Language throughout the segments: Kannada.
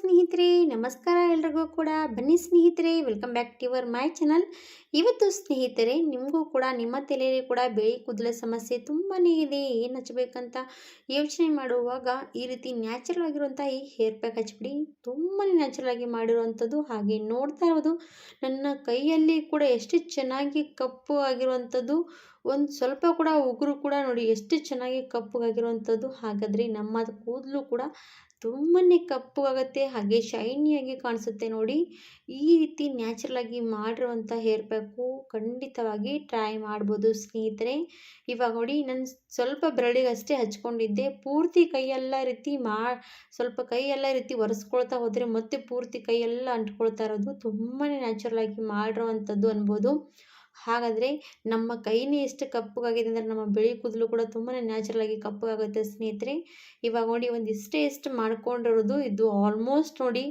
ಸ್ನೇಹಿತರೆ, ನಮಸ್ಕಾರ ಎಲ್ರಿಗೂ ಕೂಡ. ಬನ್ನಿ ಸ್ನೇಹಿತರೆ, welcome back to your my channel. ಇವತ್ತು ಸ್ನೇಹಿತರೆ, ನಿಮಗೂ ಕೂಡ ನಿಮ್ಮ ತಲೆಯಲ್ಲಿ ಕೂಡ ಬಿಳಿ ಕೂದಲ ಸಮಸ್ಯೆ ತುಂಬಾ ಇದೆ. ಏನು ಹಚ್ಚಬೇಕಂತ ಯೋಚನೆ ಮಾಡುವಾಗ ಈ ರೀತಿ ನ್ಯಾಚುರಲ್ ಆಗಿರುವಂಥ ಈ ಹೇರ್ ಪ್ಯಾಕ್ ಹಚ್ಬಿಡಿ. ತುಂಬಾ ನ್ಯಾಚುರಲ್ ಆಗಿ ಮಾಡಿರುವಂಥದ್ದು. ಹಾಗೆ ನೋಡ್ತಾ ಇರೋದು ನನ್ನ ಕೈಯಲ್ಲಿ ಕೂಡ ಎಷ್ಟು ಚೆನ್ನಾಗಿ ಕಪ್ಪು ಆಗಿರುವಂಥದ್ದು, ಒಂದು ಸ್ವಲ್ಪ ಕೂಡ ಉಗುರು ಕೂಡ ನೋಡಿ ಎಷ್ಟು ಚೆನ್ನಾಗಿ ಕಪ್ಪಗಾಗಿರುವಂಥದ್ದು. ಹಾಗಾದರೆ ನಮ್ಮ ಕೂದಲು ಕೂಡ ತುಂಬಾ ಕಪ್ಪುಗಾಗುತ್ತೆ, ಹಾಗೆ ಶೈನಿಯಾಗಿ ಕಾಣಿಸುತ್ತೆ ನೋಡಿ. ಈ ರೀತಿ ನ್ಯಾಚುರಲ್ ಆಗಿ ಮಾಡಿರುವಂಥ ಹೇರ್ ಪ್ಯಾಕು ಖಂಡಿತವಾಗಿ ಟ್ರೈ ಮಾಡ್ಬೋದು ಸ್ನೇಹಿತರೆ. ಇವಾಗ ನೋಡಿ, ನಾನು ಸ್ವಲ್ಪ ಬೆರಳಿಗಷ್ಟೇ ಹಚ್ಕೊಂಡಿದ್ದೆ. ಪೂರ್ತಿ ಕೈಯೆಲ್ಲ ರೀತಿ ಸ್ವಲ್ಪ ಕೈಯೆಲ್ಲ ರೀತಿ ಒರೆಸ್ಕೊಳ್ತಾ ಹೋದರೆ ಮತ್ತೆ ಪೂರ್ತಿ ಕೈಯೆಲ್ಲ ಅಂಟ್ಕೊಳ್ತಾ ಇರೋದು. ತುಂಬಾ ನ್ಯಾಚುರಲ್ ಆಗಿ ಮಾಡಿರುವಂಥದ್ದು ಅನ್ಬೋದು. ಹಾಗಾದರೆ ನಮ್ಮ ಕೈನೇ ಎಷ್ಟು ಕಪ್ಪಗಾಗಿದೆ ಅಂದರೆ ನಮ್ಮ ಬಿಳಿ ಕೂದಲು ಕೂಡ ತುಂಬಾ ನ್ಯಾಚುರಲ್ ಆಗಿ ಕಪ್ಪಗಾಗುತ್ತೆ ಸ್ನೇಹಿತರೆ. ಇವಾಗ ನೋಡಿ, ಎಷ್ಟು ಮಾಡ್ಕೊಂಡಿರೋದು ಇದು ಆಲ್ಮೋಸ್ಟ್ ನೋಡಿ,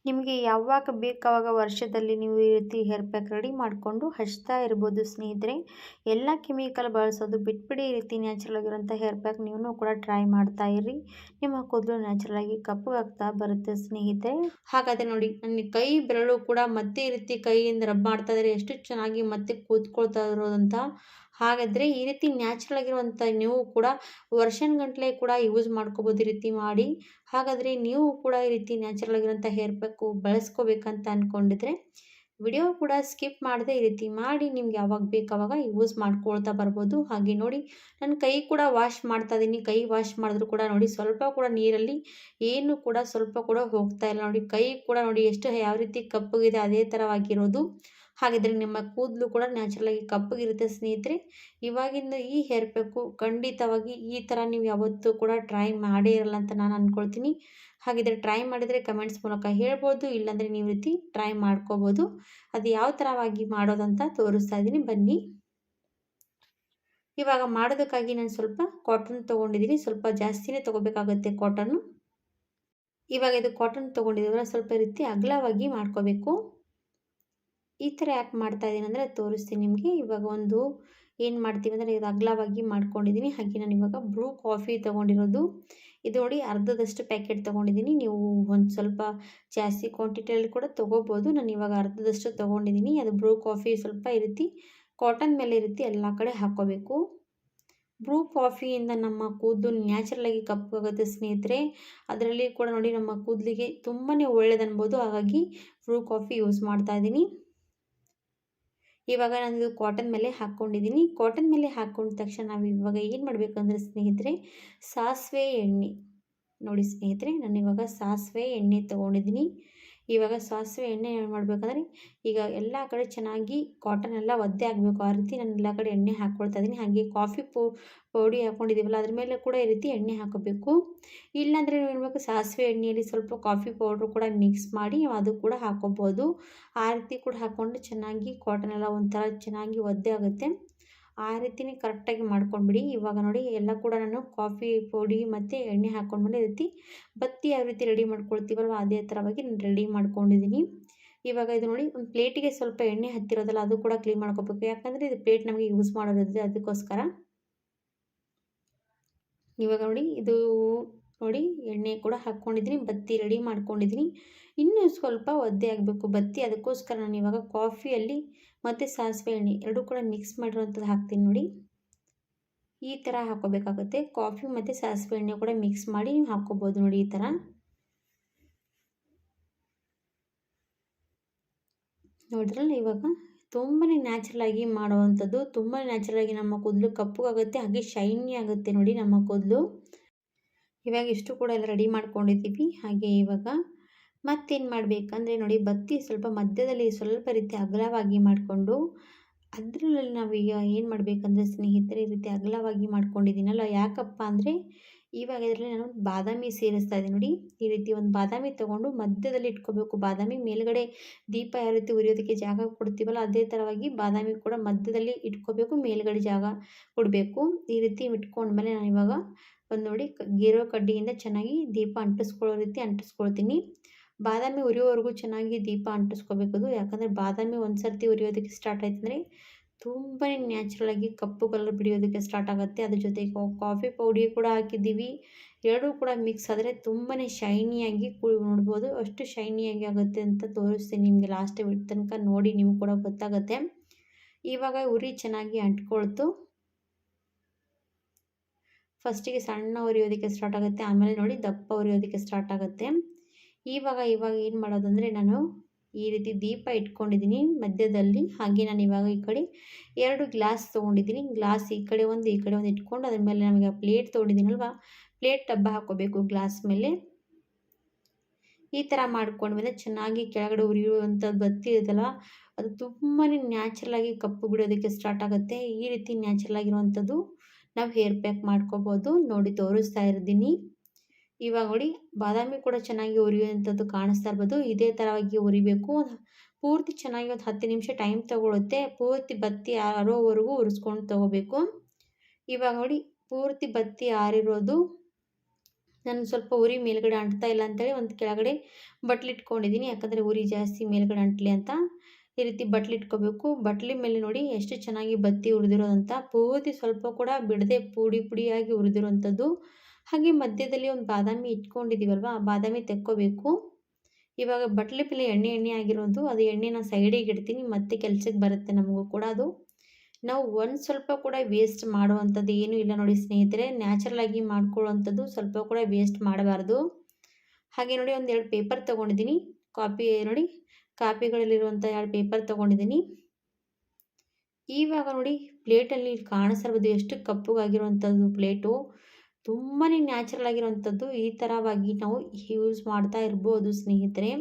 ನಿಮಗೆ ಯಾವಾಗ ಬೇಕು ಆವಾಗ ವರ್ಷದಲ್ಲಿ ನೀವು ಈ ರೀತಿ ಹೇರ್ ಪ್ಯಾಕ್ ರೆಡಿ ಮಾಡಿಕೊಂಡು ಹಚ್ತಾ ಇರ್ಬೋದು ಸ್ನೇಹಿತರೆ. ಎಲ್ಲ ಕೆಮಿಕಲ್ ಬಳಸೋದು ಬಿಟ್ಬಿಡಿ. ಈ ರೀತಿ ನ್ಯಾಚುರಲ್ ಆಗಿರೋಂಥ ಹೇರ್ ಪ್ಯಾಕ್ ನೀವು ಕೂಡ ಟ್ರೈ ಮಾಡ್ತಾ ಇರ್ರಿ. ನಿಮ್ಮ ಕೂದಲು ನ್ಯಾಚುರಲ್ ಆಗಿ ಕಪ್ಪಗಾಗ್ತಾ ಬರುತ್ತೆ ಸ್ನೇಹಿತರೆ. ಹಾಗಾದರೆ ನೋಡಿ, ನನ್ನ ಕೈ ಬೆರಳು ಕೂಡ ಮತ್ತೆ ಈ ರೀತಿ ಕೈಯಿಂದ ರಬ್ ಮಾಡ್ತಾ ಇದ್ದಾರೆ, ಎಷ್ಟು ಚೆನ್ನಾಗಿ ಮತ್ತೆ ಕೂತ್ಕೊಳ್ತಾ ಇರೋದಂತ. ಹಾಗಾದರೆ ಈ ರೀತಿ ನ್ಯಾಚುರಲ್ ಆಗಿರುವಂಥ ನೀವು ಕೂಡ ವರ್ಷಗಟ್ಟಲೆ ಕೂಡ ಯೂಸ್ ಮಾಡ್ಕೋಬೋದು ಈ ರೀತಿ ಮಾಡಿ. ಹಾಗಾದರೆ ನೀವು ಕೂಡ ಈ ರೀತಿ ನ್ಯಾಚುರಲ್ ಆಗಿರೋಂಥ ಹೇರ್ ಪ್ಯಾಕು ಬಳಸ್ಕೋಬೇಕಂತ ಅಂದ್ಕೊಂಡಿದ್ರೆ ವಿಡಿಯೋ ಕೂಡ ಸ್ಕಿಪ್ ಮಾಡದೆ ಈ ರೀತಿ ಮಾಡಿ ನಿಮ್ಗೆ ಯಾವಾಗ ಬೇಕು ಆವಾಗ ಯೂಸ್ ಮಾಡ್ಕೊಳ್ತಾ ಬರ್ಬೋದು. ಹಾಗೆ ನೋಡಿ, ನನ್ನ ಕೈ ಕೂಡ ವಾಶ್ ಮಾಡ್ತಾ ಇದ್ದೀನಿ. ಕೈ ವಾಶ್ ಮಾಡಿದ್ರು ಕೂಡ ನೋಡಿ, ಸ್ವಲ್ಪ ಕೂಡ ನೀರಲ್ಲಿ ಏನು ಕೂಡ ಸ್ವಲ್ಪ ಕೂಡ ಹೋಗ್ತಾ ಇಲ್ಲ ನೋಡಿ. ಕೈ ಕೂಡ ನೋಡಿ ಎಷ್ಟು ಯಾವ ರೀತಿ ಕಪ್ಪಗಿದೆ ಅದೇ ಥರವಾಗಿರೋದು. ಹಾಗಿದ್ರೆ ನಿಮ್ಮ ಕೂದಲು ಕೂಡ ನ್ಯಾಚುರಲ್ ಆಗಿ ಕಪ್ಪಗಿರುತ್ತೆ ಸ್ನೇಹಿತರೆ. ಇವಾಗಿಂದ ಈ ಹೇರ್ ಪ್ಯಾಕು ಖಂಡಿತವಾಗಿ ಈ ಥರ ನೀವು ಯಾವತ್ತೂ ಕೂಡ ಟ್ರೈ ಮಾಡೇ ಇರಲ್ಲ ಅಂತ ನಾನು ಅಂದ್ಕೊಳ್ತೀನಿ. ಹಾಗಿದ್ರೆ ಟ್ರೈ ಮಾಡಿದರೆ ಕಮೆಂಟ್ಸ್ ಮೂಲಕ ಹೇಳ್ಬೋದು, ಇಲ್ಲಾಂದರೆ ನೀವು ರೀತಿ ಟ್ರೈ ಮಾಡ್ಕೋಬೋದು. ಅದು ಯಾವ ಥರವಾಗಿ ಮಾಡೋದಂತ ತೋರಿಸ್ತಾ ಇದ್ದೀನಿ ಬನ್ನಿ. ಇವಾಗ ಮಾಡೋದಕ್ಕಾಗಿ ನಾನು ಸ್ವಲ್ಪ ಕಾಟನ್ ತೊಗೊಂಡಿದ್ದೀನಿ. ಸ್ವಲ್ಪ ಜಾಸ್ತಿನೇ ತೊಗೋಬೇಕಾಗುತ್ತೆ ಕಾಟನ್ನು. ಇವಾಗ ಇದು ಕಾಟನ್ ತೊಗೊಂಡಿದ್ದೀವಲ್ಲ, ಸ್ವಲ್ಪ ರೀತಿ ಅಗಲವಾಗಿ ಮಾಡ್ಕೋಬೇಕು. ಈ ಥರ ಯಾಕೆ ಮಾಡ್ತಾ ಇದ್ದೀನಿ ಅಂದರೆ ತೋರಿಸ್ತೀನಿ ನಿಮಗೆ. ಇವಾಗ ಒಂದು ಏನು ಮಾಡ್ತೀವಿ ಅಂದರೆ ಇದು ಅಗಲವಾಗಿ ಮಾಡ್ಕೊಂಡಿದ್ದೀನಿ. ಹಾಗೆ ನಾನು ಇವಾಗ ಬ್ರೂ ಕಾಫಿ ತೊಗೊಂಡಿರೋದು. ಇದು ನೋಡಿ, ಅರ್ಧದಷ್ಟು ಪ್ಯಾಕೆಟ್ ತೊಗೊಂಡಿದ್ದೀನಿ. ನೀವು ಒಂದು ಸ್ವಲ್ಪ ಜಾಸ್ತಿ ಕ್ವಾಂಟಿಟಿಯಲ್ಲಿ ಕೂಡ ತೊಗೋಬೋದು. ನಾನು ಇವಾಗ ಅರ್ಧದಷ್ಟು ತೊಗೊಂಡಿದ್ದೀನಿ. ಅದು ಬ್ರೂ ಕಾಫಿ ಸ್ವಲ್ಪ ಈ ರೀತಿ ಕಾಟನ್ ಮೇಲೆ ಈ ರೀತಿ ಎಲ್ಲ ಕಡೆ ಹಾಕ್ಕೋಬೇಕು. ಬ್ರೂ ಕಾಫಿಯಿಂದ ನಮ್ಮ ಕೂದಲು ನ್ಯಾಚುರಲಾಗಿ ಕಪ್ಪಾಗುತ್ತೆ ಸ್ನೇಹಿತರೆ. ಅದರಲ್ಲಿ ಕೂಡ ನೋಡಿ, ನಮ್ಮ ಕೂದಲಿಗೆ ತುಂಬಾ ಒಳ್ಳೆಯದನ್ಬೋದು. ಹಾಗಾಗಿ ಬ್ರೂ ಕಾಫಿ ಯೂಸ್ ಮಾಡ್ತಾ ಇದ್ದೀನಿ. ಇವಾಗ ನಾನು ಇದು ಕಾಟನ್ ಮೇಲೆ ಹಾಕ್ಕೊಂಡಿದ್ದೀನಿ. ಕಾಟನ್ ಮೇಲೆ ಹಾಕ್ಕೊಂಡ ತಕ್ಷಣ ನಾವು ಇವಾಗ ಏನು ಮಾಡಬೇಕಂದ್ರೆ ಸ್ನೇಹಿತರೆ, ಸಾಸಿವೆ ಎಣ್ಣೆ ನೋಡಿ ಸ್ನೇಹಿತರೆ, ನಾನು ಇವಾಗ ಸಾಸಿವೆ ಎಣ್ಣೆ ತೊಗೊಂಡಿದ್ದೀನಿ. ಇವಾಗ ಸಾಸಿವೆ ಎಣ್ಣೆ ಏನು ಮಾಡಬೇಕಂದ್ರೆ, ಈಗ ಎಲ್ಲ ಕಡೆ ಚೆನ್ನಾಗಿ ಕಾಟನ್ ಎಲ್ಲ ಒದ್ದೆ ಆಗಬೇಕು. ಆ ರೀತಿ ನಾನು ಎಲ್ಲ ಕಡೆ ಎಣ್ಣೆ ಹಾಕ್ಕೊಳ್ತಾ ಇದ್ದೀನಿ. ಹಾಗೆ ಕಾಫಿ ಪೌಡಿ ಹಾಕ್ಕೊಂಡಿದ್ದೀವಲ್ಲ, ಅದ್ರ ಮೇಲೆ ಕೂಡ ಈ ರೀತಿ ಎಣ್ಣೆ ಹಾಕೋಬೇಕು. ಇಲ್ಲಾಂದರೆ ನೀವು ಇರಬೇಕು, ಸಾಸಿವೆ ಎಣ್ಣೆಯಲ್ಲಿ ಸ್ವಲ್ಪ ಕಾಫಿ ಪೌಡ್ರು ಕೂಡ ಮಿಕ್ಸ್ ಮಾಡಿ ಅದು ಕೂಡ ಹಾಕೋಬೋದು. ಆ ರೀತಿ ಕೂಡ ಹಾಕ್ಕೊಂಡು ಚೆನ್ನಾಗಿ ಕಾಟನ್ ಎಲ್ಲ ಒಂಥರ ಚೆನ್ನಾಗಿ ಒದ್ದೆ ಆಗುತ್ತೆ. ಆ ರೀತಿನೇ ಕರೆಕ್ಟಾಗಿ ಮಾಡ್ಕೊಂಡ್ಬಿಡಿ. ಇವಾಗ ನೋಡಿ, ಎಲ್ಲ ಕೂಡ ನಾನು ಕಾಫಿ ಪುಡಿ ಮತ್ತು ಎಣ್ಣೆ ಹಾಕ್ಕೊಂಡ್ಮೇಲೆ ಈ ರೀತಿ ಬತ್ತಿ ಯಾವ ರೀತಿ ರೆಡಿ ಮಾಡ್ಕೊಳ್ತೀವಲ್ವ ಅದೇ ಥರವಾಗಿ ನಾನು ರೆಡಿ ಮಾಡ್ಕೊಂಡಿದ್ದೀನಿ. ಇವಾಗ ಇದು ನೋಡಿ, ಒಂದು ಪ್ಲೇಟಿಗೆ ಸ್ವಲ್ಪ ಎಣ್ಣೆ ಹತ್ತಿರೋದಲ್ಲ ಅದು ಕೂಡ ಕ್ಲೀನ್ ಮಾಡ್ಕೋಬೇಕು. ಯಾಕಂದರೆ ಇದು ಪ್ಲೇಟ್ ನಮಗೆ ಯೂಸ್ ಮಾಡೋದಿದೆ, ಅದಕ್ಕೋಸ್ಕರ. ಇವಾಗ ನೋಡಿ, ಇದು ನೋಡಿ ಎಣ್ಣೆ ಕೂಡ ಹಾಕ್ಕೊಂಡಿದ್ದೀನಿ, ಬತ್ತಿ ರೆಡಿ ಮಾಡ್ಕೊಂಡಿದ್ದೀನಿ. ಇನ್ನೂ ಸ್ವಲ್ಪ ಒದ್ದೆ ಆಗಬೇಕು ಬತ್ತಿ. ಅದಕ್ಕೋಸ್ಕರ ನಾನು ಇವಾಗ ಕಾಫಿಯಲ್ಲಿ ಮತ್ತು ಸಾಸಿವೆ ಎಣ್ಣೆ ಎರಡೂ ಕೂಡ ಮಿಕ್ಸ್ ಮಾಡಿರೋಂಥದ್ದು ಹಾಕ್ತೀನಿ ನೋಡಿ. ಈ ಥರ ಹಾಕ್ಕೋಬೇಕಾಗುತ್ತೆ. ಕಾಫಿ ಮತ್ತು ಸಾಸಿವೆ ಎಣ್ಣೆ ಕೂಡ ಮಿಕ್ಸ್ ಮಾಡಿ ನೀವು ಹಾಕ್ಕೋಬೋದು ನೋಡಿ. ಈ ಥರ ನೋಡಿದ್ರಲ್ಲ, ಇವಾಗ ತುಂಬಾ ನ್ಯಾಚುರಲ್ ಆಗಿ ಮಾಡುವಂಥದ್ದು. ತುಂಬ ನ್ಯಾಚುರಲ್ ಆಗಿ ನಮ್ಮ ಕೂದಲು ಕಪ್ಪುಗಾಗುತ್ತೆ, ಹಾಗೆ ಶೈನಿ ಆಗುತ್ತೆ ನೋಡಿ ನಮ್ಮ ಕೂದಲು. ಇವಾಗ ಇಷ್ಟು ಕೂಡ ಎಲ್ಲ ರೆಡಿ ಮಾಡ್ಕೊಂಡಿದ್ದೀವಿ. ಹಾಗೆ ಇವಾಗ ಮತ್ತೇನು ಮಾಡಬೇಕಂದ್ರೆ ನೋಡಿ, ಬತ್ತಿ ಸ್ವಲ್ಪ ಮಧ್ಯದಲ್ಲಿ ಸ್ವಲ್ಪ ರೀತಿ ಅಗಲವಾಗಿ ಮಾಡಿಕೊಂಡು ಅದರಲ್ಲಿ ನಾವೀಗ ಏನು ಮಾಡಬೇಕಂದ್ರೆ ಸ್ನೇಹಿತರೆ, ಈ ರೀತಿ ಅಗಲವಾಗಿ ಮಾಡ್ಕೊಂಡಿದ್ದೀನಲ್ಲ, ಯಾಕಪ್ಪ ಅಂದರೆ ಇವಾಗ ಇದರಲ್ಲಿ ನಾನು ಬಾದಾಮಿ ಸೇರಿಸ್ತಾ ಇದ್ದೀನಿ ನೋಡಿ. ಈ ರೀತಿ ಒಂದು ಬಾದಾಮಿ ತೊಗೊಂಡು ಮಧ್ಯದಲ್ಲಿ ಇಟ್ಕೋಬೇಕು. ಬಾದಾಮಿ ಮೇಲ್ಗಡೆ ದೀಪ ಯಾವ ರೀತಿ ಉರಿಯೋದಕ್ಕೆ ಜಾಗ ಕೊಡ್ತೀವಲ್ಲ ಅದೇ ಥರವಾಗಿ ಬಾದಾಮಿ ಕೂಡ ಮಧ್ಯದಲ್ಲಿ ಇಟ್ಕೋಬೇಕು, ಮೇಲ್ಗಡೆ ಜಾಗ ಕೊಡಬೇಕು. ಈ ರೀತಿ ಇಟ್ಕೊಂಡ್ಮೇಲೆ ನಾನು ಇವಾಗ ಒಂದು ನೋಡಿ, ಗೇರೋ ಕಡ್ಡಿಯಿಂದ ಚೆನ್ನಾಗಿ ದೀಪ ಅಂಟಿಸ್ಕೊಳ್ಳೋ ರೀತಿ ಅಂಟಿಸ್ಕೊಳ್ತೀನಿ. ಬಾದಾಮಿ ಉರಿಯೋವರೆಗೂ ಚೆನ್ನಾಗಿ ದೀಪ ಅಂಟಿಸ್ಕೋಬೇಕದು. ಯಾಕಂದರೆ ಬಾದಾಮಿ ಒಂದು ಸರ್ತಿ ಉರಿಯೋದಕ್ಕೆ ಸ್ಟಾರ್ಟ್ ಆಯ್ತು ಅಂದರೆ ತುಂಬಾ ನ್ಯಾಚುರಲಾಗಿ ಕಪ್ಪು ಕಲರ್ ಬಿಡಿಯೋದಕ್ಕೆ ಸ್ಟಾರ್ಟ್ ಆಗುತ್ತೆ. ಅದ್ರ ಜೊತೆಗೆ ಕಾಫಿ ಪೌಡಿ ಕೂಡ ಹಾಕಿದ್ದೀವಿ. ಎರಡೂ ಕೂಡ ಮಿಕ್ಸ್ ಆದರೆ ತುಂಬಾ ಶೈನಿಯಾಗಿ ನೋಡ್ಬೋದು. ಅಷ್ಟು ಶೈನಿಯಾಗಿ ಆಗುತ್ತೆ ಅಂತ ತೋರಿಸ್ತೀನಿ ನಿಮಗೆ ಲಾಸ್ಟ್ ತನಕ ನೋಡಿ ನಿಮ್ಗೆ ಕೂಡ ಗೊತ್ತಾಗುತ್ತೆ. ಇವಾಗ ಉರಿ ಚೆನ್ನಾಗಿ ಅಂಟ್ಕೊಳ್ತು. ಫಸ್ಟಿಗೆ ಸಣ್ಣ ಉರಿಯೋದಕ್ಕೆ ಸ್ಟಾರ್ಟ್ ಆಗುತ್ತೆ, ಆಮೇಲೆ ನೋಡಿ ದಪ್ಪ ಉರಿಯೋದಕ್ಕೆ ಸ್ಟಾರ್ಟ್ ಆಗುತ್ತೆ. ಇವಾಗ ಏನು ಮಾಡೋದಂದರೆ, ನಾನು ಈ ರೀತಿ ದೀಪ ಇಟ್ಕೊಂಡಿದ್ದೀನಿ ಮಧ್ಯದಲ್ಲಿ. ಹಾಗೆ ನಾನು ಇವಾಗ ಈ ಕಡೆ 2 ಗ್ಲಾಸ್ ತೊಗೊಂಡಿದ್ದೀನಿ. ಗ್ಲಾಸ್ ಈ ಕಡೆ ಒಂದು ಈ ಕಡೆ ಒಂದು ಇಟ್ಕೊಂಡು ಅದ್ರ ಮೇಲೆ ನಮಗೆ ಪ್ಲೇಟ್ ತೊಗೊಂಡಿದ್ದೀನಲ್ವ, ಪ್ಲೇಟ್ ಟಬ್ಬ ಹಾಕೋಬೇಕು ಗ್ಲಾಸ್ ಮೇಲೆ. ಈ ಥರ ಮಾಡ್ಕೊಂಡ್ಮೇಲೆ ಚೆನ್ನಾಗಿ ಕೆಳಗಡೆ ಉರಿಯುವಂಥದ್ದು ಬತ್ತಿ ಇರುತ್ತಲ್ಲ, ಅದು ತುಂಬಾ ನ್ಯಾಚುರಲಾಗಿ ಕಪ್ಪು ಬಿಡೋದಕ್ಕೆ ಸ್ಟಾರ್ಟ್ ಆಗುತ್ತೆ. ಈ ರೀತಿ ನ್ಯಾಚುರಲ್ ಆಗಿರುವಂಥದ್ದು ನಾವು ಹೇರ್ ಪ್ಯಾಕ್ ಮಾಡ್ಕೋಬೋದು. ನೋಡಿ ತೋರಿಸ್ತಾ ಇದ್ದೀನಿ. ಇವಾಗ ನೋಡಿ ಬಾದಾಮಿ ಕೂಡ ಚೆನ್ನಾಗಿ ಉರಿಯುವಂಥದ್ದು ಕಾಣಿಸ್ತಾ ಇರ್ಬೋದು. ಇದೇ ಥರವಾಗಿ ಉರಿಬೇಕು. ಪೂರ್ತಿ ಚೆನ್ನಾಗಿ ಒಂದು 10 ನಿಮಿಷ ಟೈಮ್ ತೊಗೊಳುತ್ತೆ. ಪೂರ್ತಿ ಬತ್ತಿ ಆರೋವರೆಗೂ ಉರಿಸ್ಕೊಂಡು ತೊಗೋಬೇಕು. ಇವಾಗ ನೋಡಿ ಪೂರ್ತಿ ಬತ್ತಿ ಆರಿರೋದು. ನಾನು ಸ್ವಲ್ಪ ಉರಿ ಮೇಲ್ಗಡೆ ಅಂಟ್ತಾ ಇಲ್ಲ ಅಂತೇಳಿ ಒಂದು ಕೆಳಗಡೆ ಬಟ್ಲಿಟ್ಕೊಂಡಿದ್ದೀನಿ. ಯಾಕಂದರೆ ಉರಿ ಜಾಸ್ತಿ ಮೇಲ್ಗಡೆ ಅಂಟ್ಲಿ ಅಂತ ಈ ರೀತಿ ಬಟ್ಲಿಟ್ಕೋಬೇಕು. ಬಟ್ಲಿ ಮೇಲೆ ನೋಡಿ ಎಷ್ಟು ಚೆನ್ನಾಗಿ ಬತ್ತಿ ಉರಿದಿರೋದಂತ. ಪೂರ್ತಿ ಸ್ವಲ್ಪ ಕೂಡ ಬಿಡದೆ ಪುಡಿಯಾಗಿ ಉರಿದಿರೋವಂಥದ್ದು. ಹಾಗೆ ಮಧ್ಯದಲ್ಲಿ ಒಂದು ಬಾದಾಮಿ ಇಟ್ಕೊಂಡಿದ್ದೀವಲ್ವ, ಆ ಬಾದಾಮಿ ತೆಕ್ಕೋಬೇಕು. ಇವಾಗ ಬಟ್ಲಿ ಮೇಲೆ ಎಣ್ಣೆ ಆಗಿರೋದು, ಅದು ಎಣ್ಣೆನ ಸೈಡಿಗೆ ಇಡ್ತೀನಿ. ಮತ್ತೆ ಕೆಲಸಕ್ಕೆ ಬರುತ್ತೆ ನಮಗೂ ಕೂಡ ಅದು. ನಾವು ಒಂದು ಸ್ವಲ್ಪ ಕೂಡ ವೇಸ್ಟ್ ಮಾಡುವಂಥದ್ದು ಏನೂ ಇಲ್ಲ ನೋಡಿ ಸ್ನೇಹಿತರೆ. ನ್ಯಾಚುರಲಾಗಿ ಮಾಡ್ಕೊಳ್ಳೋವಂಥದ್ದು ಸ್ವಲ್ಪ ಕೂಡ ವೇಸ್ಟ್ ಮಾಡಬಾರ್ದು. ಹಾಗೆ ನೋಡಿ ಒಂದು 2 ಪೇಪರ್ ತೊಗೊಂಡಿದ್ದೀನಿ. ನೋಡಿ ಕಾಪಿಗಳಲ್ಲಿರುವಂಥ 2 ಪೇಪರ್ ತೊಗೊಂಡಿದ್ದೀನಿ. ಇವಾಗ ನೋಡಿ ಪ್ಲೇಟಲ್ಲಿ ಕಾಣಿಸಿರ್ಬೋದು ಎಷ್ಟು ಕಪ್ಪಗಾಗಿರುವಂಥದ್ದು ಪ್ಲೇಟು. ತುಂಬಾ ನ್ಯಾಚುರಲ್ ಆಗಿರುವಂಥದ್ದು. ಈ ಥರವಾಗಿ ನಾವು ಯೂಸ್ ಮಾಡ್ತಾ ಇರ್ಬೋದು ಸ್ನೇಹಿತರೆ.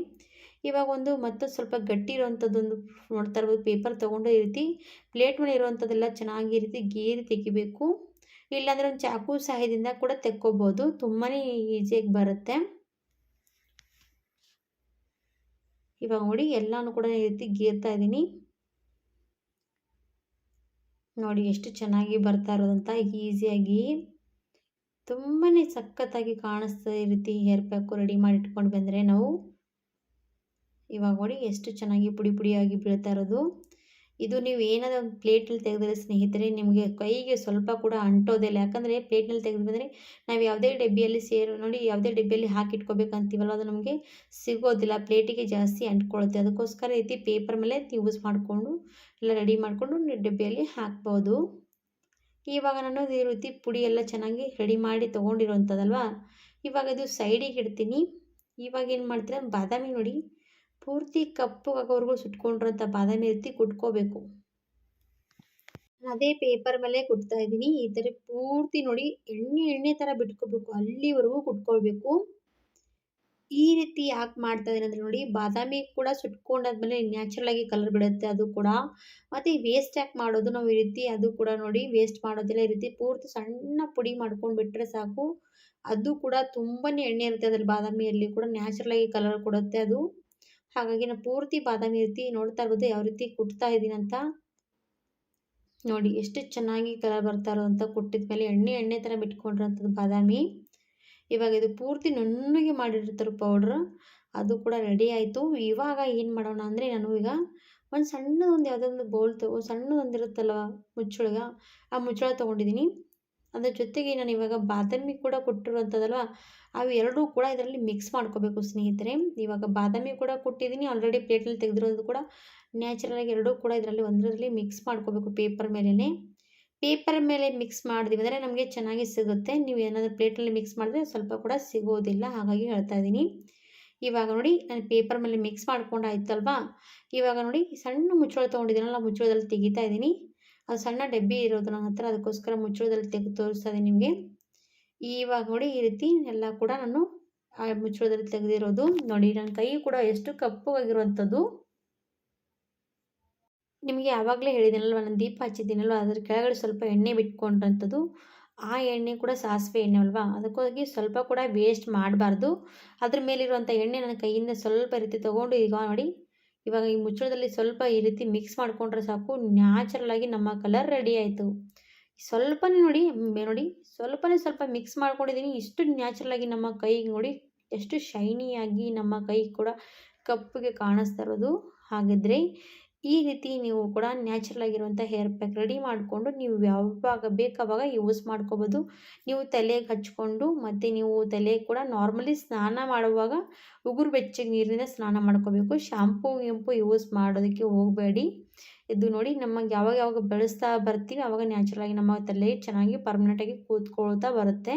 ಇವಾಗ ಮತ್ತೊಂದು ಸ್ವಲ್ಪ ಗಟ್ಟಿ ಇರುವಂಥದ್ದೊಂದು ನೋಡ್ತಾ ಇರ್ಬೋದು ಪೇಪರ್ ತೊಗೊಂಡು ಈ ರೀತಿ ಪ್ಲೇಟ್ ಮೇಲೆ ಇರುವಂಥದ್ದೆಲ್ಲ ಚೆನ್ನಾಗಿ ಈ ರೀತಿ ಗೀರಿ ತೆಗಿಬೇಕು. ಇಲ್ಲಾಂದರೆ ಒಂದು ಚಾಕು ಸಹಾಯದಿಂದ ಕೂಡ ತೆಕ್ಕೋಬೋದು. ತುಂಬಾ ಈಸಿಯಾಗಿ ಬರುತ್ತೆ. ಇವಾಗ ನೋಡಿ ಎಲ್ಲನೂ ಕೂಡ ಈ ರೀತಿ ಗೀರ್ತಾ ಇದ್ದೀನಿ. ನೋಡಿ ಎಷ್ಟು ಚೆನ್ನಾಗಿ ಬರ್ತಾ ಇರೋದಂತ ಈಸಿಯಾಗಿ. ತುಂಬಾ ಸಖತ್ತಾಗಿ ಕಾಣಿಸ್ತಾ ಈ ರೀತಿ ಹೇರ್ ಪ್ಯಾಕು ರೆಡಿ ಮಾಡಿ ಇಟ್ಕೊಂಡು ಬಂದರೆ ನಾವು. ಇವಾಗ ನೋಡಿ ಎಷ್ಟು ಚೆನ್ನಾಗಿ ಪುಡಿಯಾಗಿ ಬೀಳ್ತಾ ಇರೋದು. ಇದು ನೀವು ಏನಾದರೂ ಒಂದು ಪ್ಲೇಟಲ್ಲಿ ತೆಗೆದ್ರೆ ಸ್ನೇಹಿತರೆ ನಿಮಗೆ ಕೈಗೆ ಸ್ವಲ್ಪ ಕೂಡ ಅಂಟೋದಿಲ್ಲ. ಯಾಕಂದರೆ ಪ್ಲೇಟ್ನಲ್ಲಿ ತೆಗೆದು ಬಂದರೆ ನಾವು ಯಾವುದೇ ಡಬ್ಬಿಯಲ್ಲಿ ನೋಡಿ ಯಾವುದೇ ಡಬ್ಬಿಯಲ್ಲಿ ಹಾಕಿಟ್ಕೋಬೇಕಂತೀವಲ್ಲ, ಅದು ನಮಗೆ ಸಿಗೋದಿಲ್ಲ. ಪ್ಲೇಟಿಗೆ ಜಾಸ್ತಿ ಅಂಟ್ಕೊಳ್ಳುತ್ತೆ. ಅದಕ್ಕೋಸ್ಕರ ಈ ರೀತಿ ಪೇಪರ್ ಮೇಲೆ ಯೂಸ್ ಮಾಡಿಕೊಂಡು ಎಲ್ಲ ರೆಡಿ ಮಾಡಿಕೊಂಡು ಡಬ್ಬಿಯಲ್ಲಿ ಹಾಕ್ಬೋದು. ಇವಾಗ ನಾನು ಈ ರೀತಿ ಪುಡಿ ಎಲ್ಲ ಚೆನ್ನಾಗಿ ರೆಡಿ ಮಾಡಿ ತೊಗೊಂಡಿರೋವಂಥದ್ದಲ್ವ, ಇವಾಗ ಇದು ಸೈಡಿಗೆ ಇಡ್ತೀನಿ. ಇವಾಗ ಏನು ಮಾಡ್ತೀರಾ, ಬಾದಾಮಿ ನೋಡಿ ಪೂರ್ತಿ ಕಪ್ಪಗಾಗೋವರೆಗೂ ಸುಟ್ಕೊಂಡಿರೋಂಥ ಬಾದಾಮಿ ರೀತಿ ಕುಟ್ಕೋಬೇಕು. ಅದೇ ಪೇಪರ್ ಮೇಲೆ ಕುಟ್ತಾ ಇದ್ದೀನಿ. ಈ ಥರ ಪೂರ್ತಿ ನೋಡಿ ಎಣ್ಣೆ ಥರ ಬಿಟ್ಕೋಬೇಕು, ಅಲ್ಲಿವರೆಗೂ ಕುಟ್ಕೊಳ್ಬೇಕು. ಈ ರೀತಿ ಯಾಕೆ ಮಾಡ್ತಾ ಇದ್ದೀನಿ ಅಂದರೆ ನೋಡಿ, ಬಾದಾಮಿ ಕೂಡ ಸುಟ್ಕೊಂಡಾದ್ಮೇಲೆ ನ್ಯಾಚುರಲಾಗಿ ಕಲರ್ ಬಿಡುತ್ತೆ ಅದು ಕೂಡ. ಮತ್ತು ವೇಸ್ಟ್ ಯಾಕೆ ಮಾಡೋದು ನಾವು ಈ ರೀತಿ, ಅದು ಕೂಡ ನೋಡಿ ವೇಸ್ಟ್ ಮಾಡೋದಿಲ್ಲ. ಈ ರೀತಿ ಪೂರ್ತಿ ಸಣ್ಣ ಪುಡಿ ಮಾಡ್ಕೊಂಡು ಬಿಟ್ಟರೆ ಸಾಕು. ಅದು ಕೂಡ ತುಂಬಾ ಎಣ್ಣೆ ಇರುತ್ತೆ ಅದರಲ್ಲಿ, ಬಾದಾಮಿಯಲ್ಲಿ ಕೂಡ ನ್ಯಾಚುರಲಾಗಿ ಕಲರ್ ಕೊಡುತ್ತೆ ಅದು. ಹಾಗಾಗಿ ನಾನು ಪೂರ್ತಿ ಬಾದಾಮಿ ರೀತಿ ನೋಡ್ತಾ ಇರ್ಬೋದು ಯಾವ ರೀತಿ ಕುಟ್ತಾ ಇದ್ದೀನಿ ಅಂತ. ನೋಡಿ ಎಷ್ಟು ಚೆನ್ನಾಗಿ ಕಲರ್ ಬರ್ತಾ ಇರೋದಂತ. ಕುಟ್ಟಿದ ಮೇಲೆ ಎಣ್ಣೆ ಥರ ಬಿಟ್ಕೊಂಡಿರೋಂಥದ್ದು ಬಾದಾಮಿ. ಇವಾಗ ಇದು ಪೂರ್ತಿ ನುಣ್ಣಗೆ ಮಾಡಿರ್ತಾರೆ ಪೌಡ್ರ್, ಅದು ಕೂಡ ರೆಡಿ ಆಯಿತು. ಇವಾಗ ಏನು ಮಾಡೋಣ ಅಂದರೆ, ನಾನು ಈಗ ಒಂದು ಸಣ್ಣದೊಂದು ಯಾವುದೊಂದು ಬೌಲ್ ಸಣ್ಣದೊಂದಿರುತ್ತಲ್ಲ ಮುಚ್ಚಳ, ಆ ಮುಚ್ಚಳ ತೊಗೊಂಡಿದ್ದೀನಿ. ಅದ್ರ ಜೊತೆಗೆ ನಾನು ಇವಾಗ ಬಾದಾಮಿ ಕೂಡ ಕೊಟ್ಟಿರುವಂಥದ್ದಲ್ವ, ಅವು ಎರಡೂ ಕೂಡ ಇದರಲ್ಲಿ ಮಿಕ್ಸ್ ಮಾಡ್ಕೋಬೇಕು ಸ್ನೇಹಿತರೆ. ಇವಾಗ ಬಾದಾಮಿ ಕೂಡ ಕೊಟ್ಟಿದ್ದೀನಿ ಆಲ್ರೆಡಿ, ಪ್ಲೇಟಲ್ಲಿ ತೆಗೆದಿರೋದು ಕೂಡ ನ್ಯಾಚುರಲಾಗಿ ಎರಡೂ ಕೂಡ ಇದರಲ್ಲಿ ಒಂದರಲ್ಲಿ ಮಿಕ್ಸ್ ಮಾಡ್ಕೋಬೇಕು ಪೇಪರ್ ಮೇಲೇ. ಪೇಪರ್ ಮೇಲೆ ಮಿಕ್ಸ್ ಮಾಡಿದ್ವಿ ಅಂದರೆ ನಮಗೆ ಚೆನ್ನಾಗಿ ಸಿಗುತ್ತೆ. ನೀವು ಏನಾದರೂ ಪ್ಲೇಟಲ್ಲಿ ಮಿಕ್ಸ್ ಮಾಡಿದ್ರೆ ಸ್ವಲ್ಪ ಕೂಡ ಸಿಗೋದಿಲ್ಲ, ಹಾಗಾಗಿ ಹೇಳ್ತಾ ಇದ್ದೀನಿ. ಇವಾಗ ನೋಡಿ ನಾನು ಪೇಪರ್ ಮೇಲೆ ಮಿಕ್ಸ್ ಮಾಡ್ಕೊಂಡು ಆಯ್ತಲ್ವಾ. ಇವಾಗ ನೋಡಿ ಸಣ್ಣ ಮುಚ್ಚಳ ತೊಗೊಂಡಿದ್ದೀನಲ್ಲ, ಮುಚ್ಚಳದಲ್ಲಿ ತೆಗಿತಾ ಇದ್ದೀನಿ. ಅದು ಸಣ್ಣ ಡಬ್ಬಿ ಇರೋದು ನನ್ನ ಹತ್ರ, ಅದಕ್ಕೋಸ್ಕರ ಮುಚ್ಚಳದಲ್ಲಿ ತೆಗೆದು ತೋರಿಸ್ತಾ ಇದ್ದೀನಿ ನಿಮಗೆ. ಇವಾಗ ನೋಡಿ ಈ ರೀತಿ ಎಲ್ಲ ಕೂಡ ನಾನು ಆ ಮುಚ್ಚಳದಲ್ಲಿ ತೆಗೆದಿರೋದು. ನೋಡಿ ನನ್ನ ಕೈ ಕೂಡ ಎಷ್ಟು ಕಪ್ಪಗಾಗಿರುವಂಥದ್ದು. ನಿಮಗೆ ಆವಾಗಲೇ ಹೇಳಿದ್ದೀನಲ್ವ, ನಾನು ದೀಪ ಹಚ್ಚಿದ್ದೀನಲ್ವ, ಅದ್ರ ಕೆಳಗಡೆ ಸ್ವಲ್ಪ ಎಣ್ಣೆ ಬಿಟ್ಕೊಂಡಂಥದ್ದು. ಆ ಎಣ್ಣೆ ಕೂಡ ಸಾಸಿವೆ ಎಣ್ಣೆ ಅಲ್ವಾ, ಅದಕ್ಕೋಗಿ ಸ್ವಲ್ಪ ಕೂಡ ವೇಸ್ಟ್ ಮಾಡಬಾರ್ದು. ಅದ್ರ ಮೇಲಿರುವಂಥ ಎಣ್ಣೆ ನನ್ನ ಕೈಯಿಂದ ಸ್ವಲ್ಪ ರೀತಿ ತೊಗೊಂಡು ಈಗ ನೋಡಿ, ಇವಾಗ ಈ ಮುಚ್ಚಳದಲ್ಲಿ ಸ್ವಲ್ಪ ಈ ರೀತಿ ಮಿಕ್ಸ್ ಮಾಡಿಕೊಂಡ್ರೆ ಸಾಕು, ನ್ಯಾಚುರಲಾಗಿ ನಮ್ಮ ಕಲರ್ ರೆಡಿ ಆಯಿತು. ಸ್ವಲ್ಪನೇ ನೋಡಿ ಸ್ವಲ್ಪ ಮಿಕ್ಸ್ ಮಾಡ್ಕೊಂಡಿದ್ದೀನಿ. ಇಷ್ಟು ನ್ಯಾಚುರಲಾಗಿ ನಮ್ಮ ಕೈಗೆ ನೋಡಿ ಎಷ್ಟು ಶೈನಿಯಾಗಿ ನಮ್ಮ ಕೈ ಕೂಡ ಕಪ್ಪಿಗೆ ಕಾಣಿಸ್ತಾ ಇರೋದು. ಹಾಗಿದ್ರೆ ಈ ರೀತಿ ನೀವು ಕೂಡ ನ್ಯಾಚುರಲ್ ಆಗಿರುವಂಥ ಹೇರ್ ಪ್ಯಾಕ್ ರೆಡಿ ಮಾಡಿಕೊಂಡು ನೀವು ಯಾವಾಗ ಬೇಕಾವಾಗ ಯೂಸ್ ಮಾಡ್ಕೋಬೋದು. ನೀವು ತಲೆಗೆ ಹಚ್ಕೊಂಡು ಮತ್ತು ನೀವು ತಲೆ ಕೂಡ ನಾರ್ಮಲಿ ಸ್ನಾನ ಮಾಡುವಾಗ ಉಗುರು ಬೆಚ್ಚಗೆ ನೀರಿನಿಂದ ಸ್ನಾನ ಮಾಡ್ಕೋಬೇಕು. ಗಿಂಪು ಯೂಸ್ ಮಾಡೋದಕ್ಕೆ ಹೋಗಬೇಡಿ. ಇದು ನೋಡಿ ನಮಗೆ ಯಾವಾಗ ಯಾವಾಗ ಬೆಳೆಸ್ತಾ ಬರ್ತೀವಿ ಆವಾಗ ನ್ಯಾಚುರಲಾಗಿ ನಮ್ಮ ತಲೆ ಚೆನ್ನಾಗಿ ಪರ್ಮನೆಂಟಾಗಿ ಕೂತ್ಕೊಳ್ತಾ ಬರುತ್ತೆ.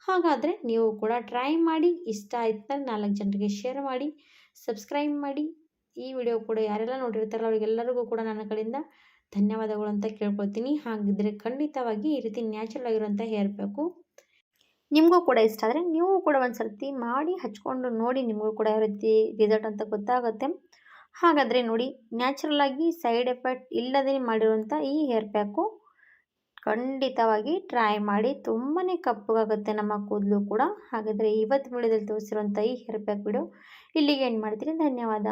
ಹಾಗಾದರೆ ನೀವು ಕೂಡ ಟ್ರೈ ಮಾಡಿ. ಇಷ್ಟ ಆಯ್ತು 4 ಜನರಿಗೆ ಶೇರ್ ಮಾಡಿ, ಸಬ್ಸ್ಕ್ರೈಬ್ ಮಾಡಿ. ಈ ವಿಡಿಯೋ ಕೂಡ ಯಾರೆಲ್ಲ ನೋಡಿರ್ತಾರಲ್ಲ ಅವರಿಗೆಲ್ಲರಿಗೂ ಕೂಡ ನನ್ನ ಕಡೆಯಿಂದ ಧನ್ಯವಾದಗಳು ಅಂತ ಕೇಳ್ಕೊಳ್ತೀನಿ. ಹಾಗಿದ್ದರೆ ಖಂಡಿತವಾಗಿ ಈ ರೀತಿ ನ್ಯಾಚುರಲ್ ಆಗಿರುವಂಥ ಹೇರ್ ಪ್ಯಾಕು ನಿಮಗೂ ಕೂಡ ಇಷ್ಟ ಆದರೆ ನೀವು ಕೂಡ ಒಂದು ಸರ್ತಿ ಮಾಡಿ ಹಚ್ಕೊಂಡು ನೋಡಿ. ನಿಮಗೂ ಕೂಡ ಯಾವ ರೀತಿ ರಿಸಲ್ಟ್ ಅಂತ ಗೊತ್ತಾಗುತ್ತೆ. ಹಾಗಾದರೆ ನೋಡಿ, ನ್ಯಾಚುರಲ್ ಆಗಿ ಸೈಡ್ ಎಫೆಕ್ಟ್ ಇಲ್ಲದೇ ಮಾಡಿರುವಂಥ ಈ ಹೇರ್ ಪ್ಯಾಕು ಖಂಡಿತವಾಗಿ ಟ್ರೈ ಮಾಡಿ. ತುಂಬಾ ಕಪ್ಪಗಾಗುತ್ತೆ ನಮ್ಮ ಕೂದಲು ಕೂಡ. ಹಾಗಾದರೆ ಇವತ್ತು ವಿಡಿಯೋದಲ್ಲಿ ತೋರಿಸಿರುವಂಥ ಈ ಹೇರ್ ಪ್ಯಾಕ್ ವಿಡಿಯೋ ಇಲ್ಲಿಗೆ ಎಂಡ್ ಮಾಡ್ತೀನಿ. ಧನ್ಯವಾದ.